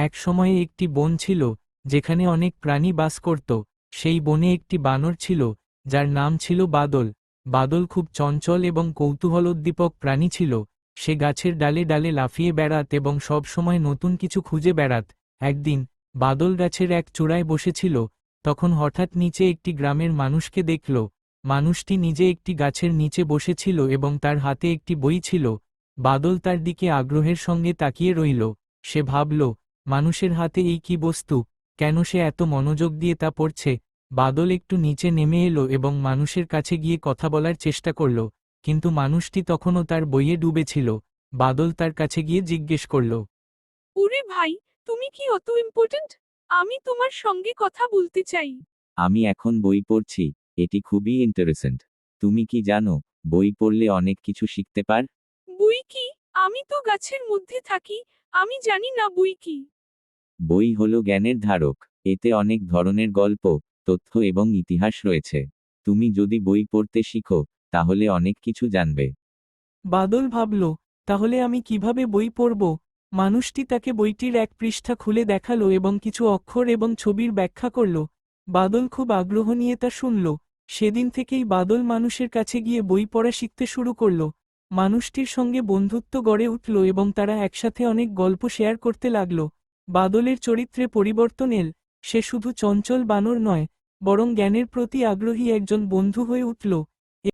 এক সময়ে একটি বন ছিল যেখানে অনেক প্রাণী বাস করত। সেই বনে একটি বানর ছিল যার নাম ছিল বাদল। বাদল খুব চঞ্চল এবং কৌতূহলোদ্দীপক প্রাণী ছিল। সে গাছের ডালে ডালে লাফিয়ে বেড়াত এবং সব সময় নতুন কিছু খুঁজে বেড়াত। একদিন বাদল গাছের এক চূড়ায় বসেছিল, তখন হঠাৎ নিচে একটি গ্রামের মানুষকে দেখল। মানুষটি নিজে একটি গাছের নিচে বসেছিল এবং তার হাতে একটি বই ছিল। বাদল তার দিকে আগ্রহের সঙ্গে তাকিয়ে রইল। সে ভাবল, মানুষের হাতে এই কি বস্তু, কেন সে এত মনোযোগ দিয়ে তা পড়ছে। বাদল একটু নিচে নেমে এলো এবং মানুষের কাছে গিয়ে কথা বলার চেষ্টা করল, কিন্তু মানুষটি তখনও তার বইয়ে ডুবেছিল। বাদল তার কাছে গিয়ে জিজ্ঞেস করল, ওরে ভাই, তুমি কি অত ইম্পর্ট্যান্ট? আমি তোমার সঙ্গে কথা বলতে চাই। আমি এখন বই পড়ছি, এটি খুবই ইন্টারেস্টিং। তুমি কি জানো, বই পড়লে অনেক কিছু শিখতে পার? বই কি? আমি তো গাছের মধ্যে থাকি, আমি জানি না বই কি। বই হলো জ্ঞানের ধারক। এতে অনেক ধরনের গল্প, তথ্য এবং ইতিহাস রয়েছে। তুমি যদি বই পড়তে শিখো, তাহলে অনেক কিছু জানবে। বাদল ভাবল, তাহলে আমি কিভাবে বই পড়ব? মানুষটি তাকে বইটির এক পৃষ্ঠা খুলে দেখালো এবং কিছু অক্ষর এবং ছবির ব্যাখ্যা করল। বাদল খুব আগ্রহ নিয়ে তা শুনল। সেদিন থেকেই বাদল মানুষের কাছে গিয়ে বই পড়া শিখতে শুরু করল। মানুষটির সঙ্গে বন্ধুত্ব গড়ে উঠল এবং তারা একসাথে অনেক গল্প শেয়ার করতে লাগল। বাদলের চরিত্রে পরিবর্তন এল। সে শুধু চঞ্চল বানর নয়, বরং জ্ঞানের প্রতি আগ্রহী একজন বন্ধু হয়ে উঠল।